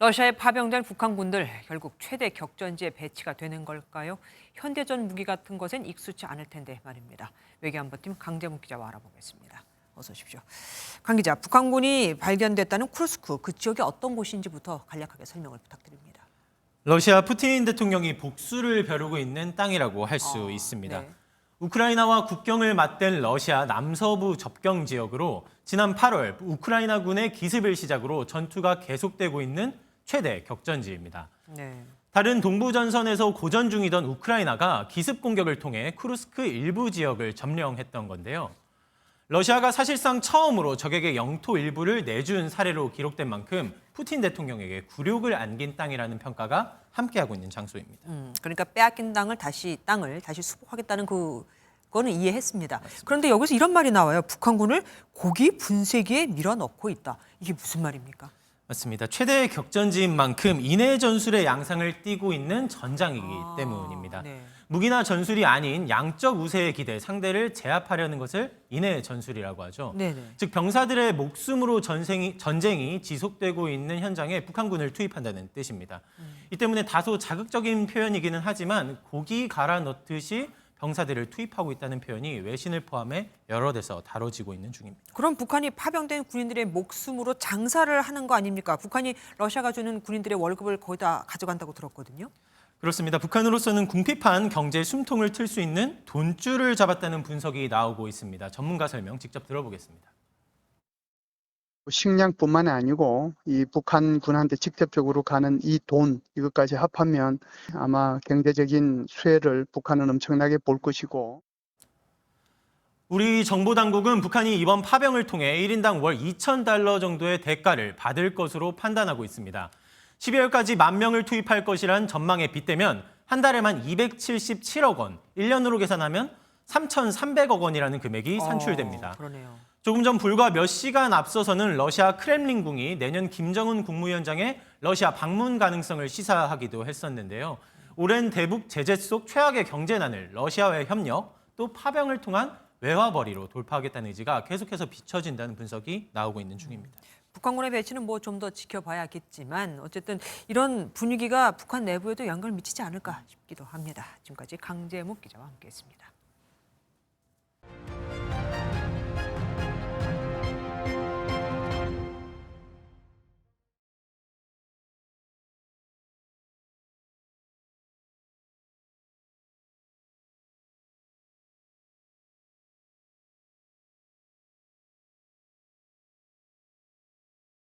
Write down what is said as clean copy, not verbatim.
러시아에 파병된 북한군들 결국 최대 격전지에 배치가 되는 걸까요? 현대전 무기 같은 것엔 익숙치 않을 텐데 말입니다. 외교안보팀 강재문 기자와 알아보겠습니다. 어서 오십시오. 강 기자, 북한군이 발견됐다는 쿠르스크, 그 지역이 어떤 곳인지부터 간략하게 설명을 부탁드립니다. 러시아 푸틴 대통령이 복수를 벼르고 있는 땅이라고 할 수 있습니다. 네. 우크라이나와 국경을 맞댄 러시아 남서부 접경 지역으로 지난 8월 우크라이나군의 기습을 시작으로 전투가 계속되고 있는 최대 격전지입니다. 네. 다른 동부 전선에서 고전 중이던 우크라이나가 기습 공격을 통해 쿠르스크 일부 지역을 점령했던 건데요. 러시아가 사실상 처음으로 적에게 영토 일부를 내준 사례로 기록된 만큼 푸틴 대통령에게 굴욕을 안긴 땅이라는 평가가 함께하고 있는 장소입니다. 그러니까 빼앗긴 땅을 다시 수복하겠다는 그거는 이해했습니다. 그런데 여기서 이런 말이 나와요. 북한군을 고기 분쇄기에 밀어넣고 있다. 이게 무슨 말입니까? 맞습니다. 최대 격전지인 만큼 인해 전술의 양상을 띠고 있는 전장이기 때문입니다. 네. 무기나 전술이 아닌 양적 우세에 기대 상대를 제압하려는 것을 인해 전술이라고 하죠. 네네. 즉 병사들의 목숨으로 전쟁이 지속되고 있는 현장에 북한군을 투입한다는 뜻입니다. 이 때문에 다소 자극적인 표현이기는 하지만 고기 갈아 넣듯이 병사들을 투입하고 있다는 표현이 외신을 포함해 여러 데서 다뤄지고 있는 중입니다. 그럼 북한이 파병된 군인들의 목숨으로 장사를 하는 거 아닙니까? 북한이 러시아가 주는 군인들의 월급을 거의 다 가져간다고 들었거든요. 그렇습니다. 북한으로서는 궁핍한 경제 숨통을 틀 수 있는 돈줄을 잡았다는 분석이 나오고 있습니다. 전문가 설명 직접 들어보겠습니다. 식량뿐만 아니고 이 북한군한테 직접적으로 가는 이 돈, 이것까지 합하면 아마 경제적인 수혜를 북한은 엄청나게 볼 것이고. 우리 정보당국은 북한이 이번 파병을 통해 1인당 월 2,000달러 정도의 대가를 받을 것으로 판단하고 있습니다. 12월까지 10,000명을 투입할 것이란 전망에 빗대면 한 달에만 277억 원, 1년으로 계산하면 3,300억 원이라는 금액이 산출됩니다. 그러네요. 조금 전 불과 몇 시간 앞서서는 러시아 크렘린궁이 내년 김정은 국무위원장의 러시아 방문 가능성을 시사하기도 했었는데요. 오랜 대북 제재 속 최악의 경제난을 러시아와의 협력, 또 파병을 통한 외화벌이로 돌파하겠다는 의지가 계속해서 비춰진다는 분석이 나오고 있는 중입니다. 북한군의 배치는 뭐 좀 더 지켜봐야겠지만 어쨌든 이런 분위기가 북한 내부에도 영향을 미치지 않을까 싶기도 합니다. 지금까지 강재묵 기자와 함께했습니다.